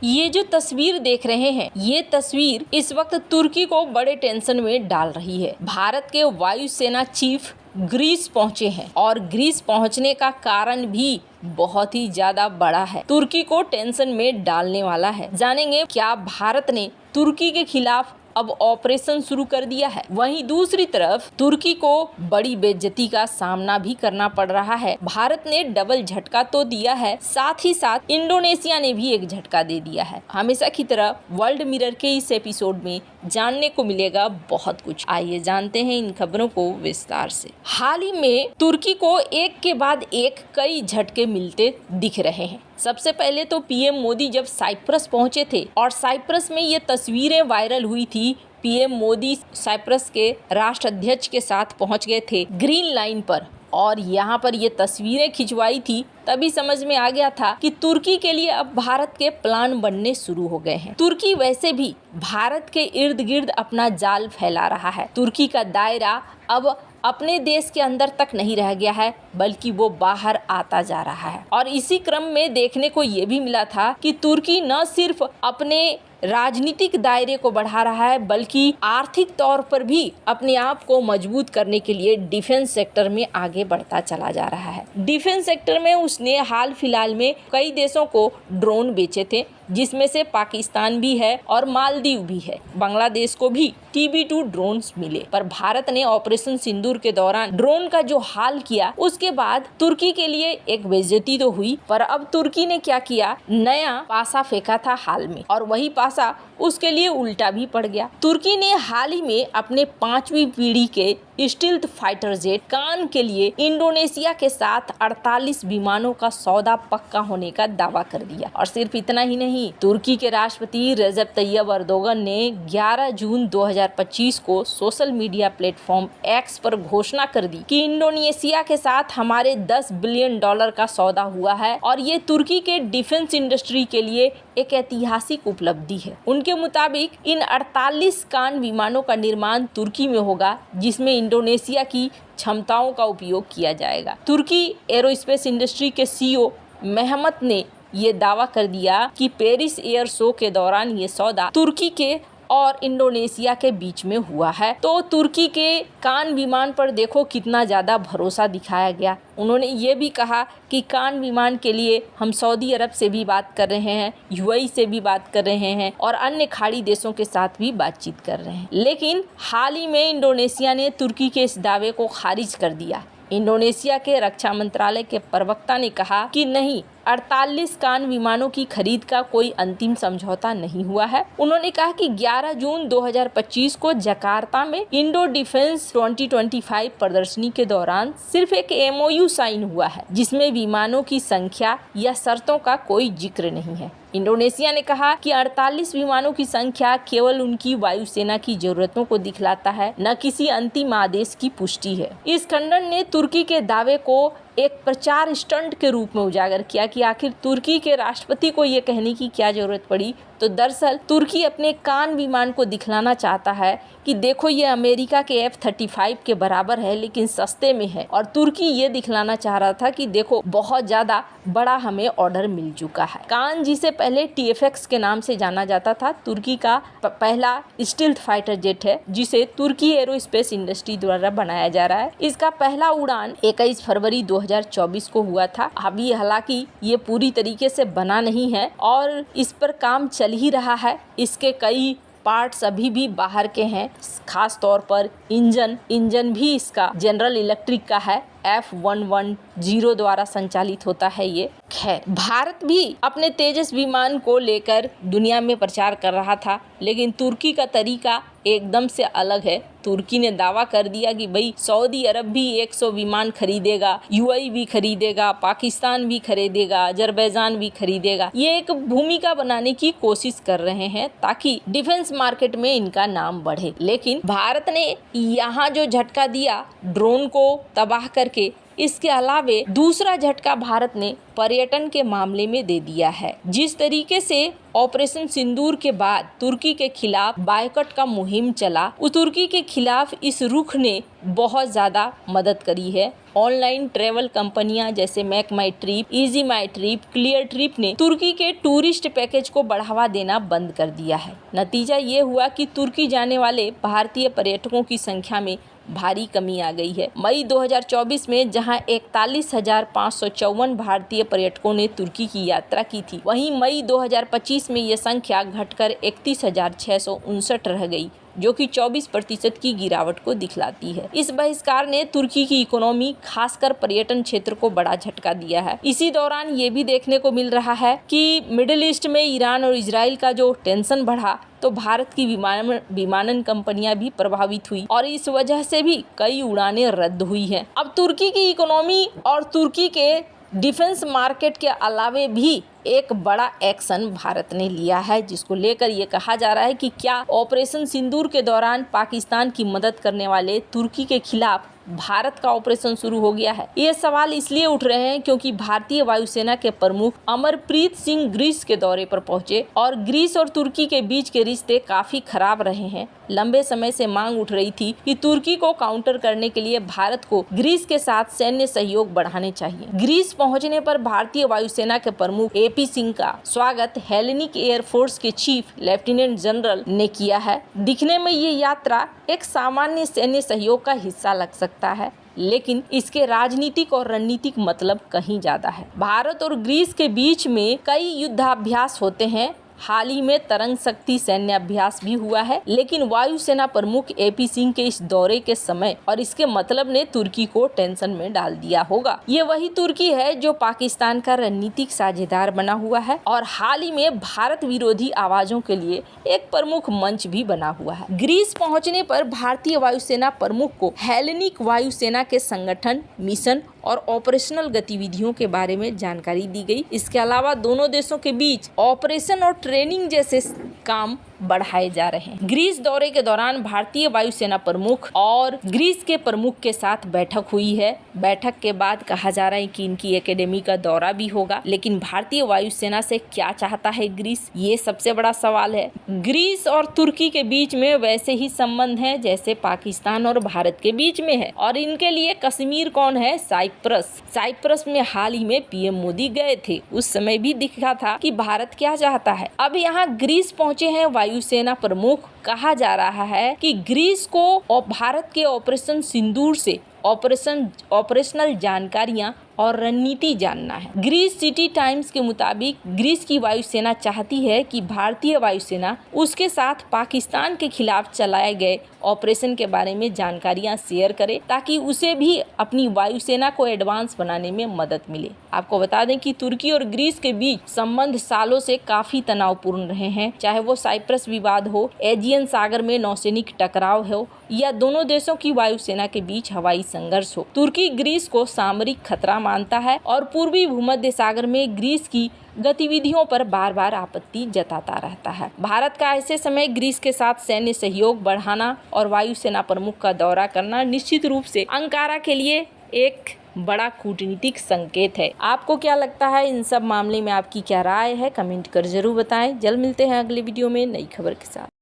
ये जो तस्वीर देख रहे हैं, ये तस्वीर इस वक्त तुर्की को बड़े टेंशन में डाल रही है। भारत के वायुसेना चीफ ग्रीस पहुंचे हैं और ग्रीस पहुंचने का कारण भी बहुत ही ज्यादा बड़ा है, तुर्की को टेंशन में डालने वाला है। जानेंगे क्या भारत ने तुर्की के खिलाफ अब ऑपरेशन शुरू कर दिया है। वहीं दूसरी तरफ तुर्की को बड़ी बेइज्जती का सामना भी करना पड़ रहा है। भारत ने डबल झटका तो दिया है, साथ ही साथ इंडोनेशिया ने भी एक झटका दे दिया है। हमेशा की तरह वर्ल्ड मिरर के इस एपिसोड में जानने को मिलेगा बहुत कुछ। आइए जानते हैं इन खबरों को विस्तार से। हाल ही में तुर्की को एक के बाद एक कई झटके मिलते दिख रहे हैं। सबसे पहले तो पीएम मोदी जब साइप्रस पहुंचे थे और साइप्रस में ये तस्वीरें वायरल हुई थी। पीएम मोदी साइप्रस के राष्ट्राध्यक्ष के साथ पहुंच गए थे ग्रीन लाइन पर और यहाँ पर ये तस्वीरें खिंचवाई थी। तभी समझ में आ गया था कि तुर्की के लिए अब भारत के प्लान बनने शुरू हो गए हैं। तुर्की वैसे भी भारत के इर्द गिर्द अपना जाल फैला रहा है। तुर्की का दायरा अब अपने देश के अंदर तक नहीं रह गया है, बल्कि वो बाहर आता जा रहा है। और इसी क्रम में देखने को ये भी मिला था कि तुर्की न सिर्फ अपने राजनीतिक दायरे को बढ़ा रहा है, बल्कि आर्थिक तौर पर भी अपने आप को मजबूत करने के लिए डिफेंस सेक्टर में आगे बढ़ता चला जा रहा है। डिफेंस सेक्टर में उसने हाल फिलहाल में कई देशों को ड्रोन बेचे थे, जिसमें से पाकिस्तान भी है और मालदीव भी है। बांग्लादेश को भी TB2 ड्रोन्स मिले, पर भारत ने ऑपरेशन सिंदूर के दौरान ड्रोन का जो हाल किया, उसके बाद तुर्की के लिए एक बेइज्जती तो हुई। पर अब तुर्की ने क्या किया, नया पासा फेंका था हाल में, और वही पासा उसके लिए उल्टा भी पड़ गया। तुर्की ने हाल ही में अपने 5वीं पीढ़ी के स्टील्थ फाइटर जेट कान के लिए इंडोनेशिया के साथ 48 विमानों का सौदा पक्का होने का दावा कर दिया। और सिर्फ इतना ही नहीं, तुर्की के राष्ट्रपति रजब तैयब अर्दोगन ने 11 जून 2025 को सोशल मीडिया प्लेटफॉर्म एक्स पर घोषणा कर दी कि इंडोनेशिया के साथ हमारे $10 बिलियन का सौदा हुआ है और ये तुर्की के डिफेंस इंडस्ट्री के लिए एक ऐतिहासिक उपलब्धि है। उनके मुताबिक इन 48 कान विमानों का निर्माण तुर्की में होगा, जिसमें इंडोनेशिया की क्षमताओं का उपयोग किया जाएगा। तुर्की एरोस्पेस इंडस्ट्री के CEO मेहमत ने ये दावा कर दिया कि पेरिस एयर शो के दौरान ये सौदा तुर्की के और इंडोनेशिया के बीच में हुआ है। तो तुर्की के कान विमान पर देखो कितना ज़्यादा भरोसा दिखाया गया। उन्होंने ये भी कहा कि कान विमान के लिए हम सऊदी अरब से भी बात कर रहे हैं, UAE से भी बात कर रहे हैं और अन्य खाड़ी देशों के साथ भी बातचीत कर रहे हैं। लेकिन हाल ही में इंडोनेशिया ने तुर्की के इस दावे को खारिज कर दिया। इंडोनेशिया के रक्षा मंत्रालय के प्रवक्ता ने कहा कि नहीं, 48 कान विमानों की खरीद का कोई अंतिम समझौता नहीं हुआ है। उन्होंने कहा कि 11 जून 2025 को जकार्ता में इंडो डिफेंस 2025 प्रदर्शनी के दौरान सिर्फ एक MOU साइन हुआ है, जिसमें विमानों की संख्या या शर्तों का कोई जिक्र नहीं है। इंडोनेशिया ने कहा कि 48 विमानों की संख्या केवल उनकी वायुसेना की जरूरतों को दिखलाता है, न किसी अंतिम आदेश की पुष्टि है। इस खंडन ने तुर्की के दावे को एक प्रचार स्टंट के रूप में उजागर किया कि आखिर तुर्की के राष्ट्रपति को ये कहने की क्या जरूरत पड़ी। तो दरअसल तुर्की अपने कान विमान को दिखलाना चाहता है कि देखो ये अमेरिका के F-35 के बराबर है, लेकिन सस्ते में है। और तुर्की ये दिखलाना चाह रहा था कि देखो बहुत ज़्यादा बड़ा हमें ऑर्डर मिल चुका है। कान जिसे पहले TFX के नाम से जाना जाता था, तुर्की का पहला स्टील्थ फाइटर जेट है, जिसे तुर्की एरोस्पेस इंडस्ट्री द्वारा बनाया जा रहा है। इसका पहला उड़ान 21 फरवरी 2024 को हुआ था। अभी हालांकि ये पूरी तरीके से बना नहीं है और इस पर काम चल ही रहा है। इसके कई पार्ट्स अभी भी बाहर के हैं, खास तौर पर इंजन भी इसका जनरल इलेक्ट्रिक का है, F110 द्वारा संचालित होता है ये। खैर, भारत भी अपने तेजस विमान को लेकर दुनिया में प्रचार कर रहा था, लेकिन तुर्की का तरीका एकदम से अलग है। तुर्की ने दावा कर दिया कि भाई सऊदी अरब भी 100 विमान खरीदेगा, UAE भी खरीदेगा, पाकिस्तान भी खरीदेगा, अजरबैजान भी खरीदेगा। ये एक भूमिका बनाने की कोशिश कर रहे हैं ताकि डिफेंस मार्केट में इनका नाम बढ़े। लेकिन भारत ने यहाँ जो झटका दिया ड्रोन को तबाह करके, इसके अलावे दूसरा झटका भारत ने पर्यटन के मामले में दे दिया है। जिस तरीके से ऑपरेशन सिंदूर के बाद तुर्की के खिलाफ बायकॉट का मुहिम चला, उस तुर्की के खिलाफ इस रुख ने बहुत ज्यादा मदद करी है। ऑनलाइन ट्रेवल कंपनियां जैसे मेक माई ट्रिप, इजी माई ट्रिप, क्लियर ट्रिप ने तुर्की के टूरिस्ट पैकेज को बढ़ावा देना बंद कर दिया है। नतीजा ये हुआ कि तुर्की जाने वाले भारतीय पर्यटकों की संख्या में भारी कमी आ गई है। मई 2024 में जहां 41,554 भारतीय पर्यटकों ने तुर्की की यात्रा की थी, वहीं मई 2025 में यह संख्या घटकर 31,659 रह गई, जो कि 24% की गिरावट को दिखलाती है। इस बहिष्कार ने तुर्की की इकोनॉमी, खासकर पर्यटन क्षेत्र को बड़ा झटका दिया है। इसी दौरान ये भी देखने को मिल रहा है कि मिडिल ईस्ट में ईरान और इजराइल का जो टेंशन बढ़ा, तो भारत की विमानन कंपनियां भी प्रभावित हुई और इस वजह से भी कई उड़ानें रद्द हुई हैं। अब तुर्की की इकोनॉमी और तुर्की के डिफेंस मार्केट के अलावे भी एक बड़ा एक्शन भारत ने लिया है, जिसको लेकर ये कहा जा रहा है कि क्या ऑपरेशन सिंदूर के दौरान पाकिस्तान की मदद करने वाले तुर्की के खिलाफ भारत का ऑपरेशन शुरू हो गया है। ये सवाल इसलिए उठ रहे हैं क्योंकि भारतीय वायुसेना के प्रमुख अमरप्रीत सिंह ग्रीस के दौरे पर पहुंचे और ग्रीस और तुर्की के बीच के रिश्ते काफी खराब रहे हैं। लंबे समय से मांग उठ रही थी कि तुर्की को काउंटर करने के लिए भारत को ग्रीस के साथ सैन्य सहयोग बढ़ाने चाहिए। ग्रीस पहुंचने पर भारतीय वायुसेना के प्रमुख AP सिंह का स्वागत हेलेनिक एयरफोर्स के चीफ लेफ्टिनेंट जनरल ने किया है। दिखने में ये यात्रा एक सामान्य सैन्य सहयोग का हिस्सा लग सकता है, लेकिन इसके राजनीतिक और रणनीतिक मतलब कहीं ज्यादा है। भारत और ग्रीस के बीच में कई युद्धाभ्यास होते हैं। हाल ही में तरंग शक्ति सैन्य अभ्यास भी हुआ है, लेकिन वायुसेना प्रमुख AP सिंह के इस दौरे के समय और इसके मतलब ने तुर्की को टेंशन में डाल दिया होगा। ये वही तुर्की है जो पाकिस्तान का रणनीतिक साझेदार बना हुआ है और हाल ही में भारत विरोधी आवाजों के लिए एक प्रमुख मंच भी बना हुआ है। ग्रीस पहुंचने पर भारतीय वायुसेना प्रमुख को हेलेनिक वायुसेना के संगठन, मिशन और ऑपरेशनल गतिविधियों के बारे में जानकारी दी गई। इसके अलावा दोनों देशों के बीच ऑपरेशन और ट्रेनिंग जैसे काम बढ़ाए जा रहे हैं। ग्रीस दौरे के दौरान भारतीय वायुसेना प्रमुख और ग्रीस के प्रमुख के साथ बैठक हुई है। बैठक के बाद कहा जा रहा है कि इनकी एकेडमी का दौरा भी होगा, लेकिन भारतीय वायुसेना से क्या चाहता है ग्रीस, ये सबसे बड़ा सवाल है। ग्रीस और तुर्की के बीच में वैसे ही संबंध हैं जैसे पाकिस्तान और भारत के बीच में है और इनके लिए कश्मीर कौन है? साइप्रस में हाल ही में PM मोदी गए थे, उस समय भी दिखा था कि भारत क्या चाहता है। अब यहाँ ग्रीस पहुंचे हैं वायुसेना प्रमुख। कहा जा रहा है कि ग्रीस को और भारत के ऑपरेशन सिंदूर से ऑपरेशनल जानकारियां और रणनीति जानना है। ग्रीस सिटी टाइम्स के मुताबिक ग्रीस की वायुसेना चाहती है कि भारतीय वायुसेना उसके साथ पाकिस्तान के खिलाफ चलाए गए ऑपरेशन के बारे में जानकारियां शेयर करे, ताकि उसे भी अपनी वायुसेना को एडवांस बनाने में मदद मिले। आपको बता दें कि तुर्की और ग्रीस के बीच संबंध सालों से काफी तनावपूर्ण रहे हैं, चाहे वो साइप्रस विवाद हो, एजियन सागर में नौसैनिक टकराव हो या दोनों देशों की वायुसेना के बीच हवाई संघर्ष हो। तुर्की ग्रीस को सामरिक खतरा मानता है और पूर्वी भूमध्य सागर में ग्रीस की गतिविधियों पर बार बार आपत्ति जताता रहता है। भारत का ऐसे समय ग्रीस के साथ सैन्य सहयोग बढ़ाना और वायुसेना प्रमुख का दौरा करना निश्चित रूप से अंकारा के लिए एक बड़ा कूटनीतिक संकेत है। आपको क्या लगता है? इन सब मामले में आपकी क्या राय है? कमेंट कर जरूर बताएं। जल्द मिलते हैं अगले वीडियो में नई खबर के साथ।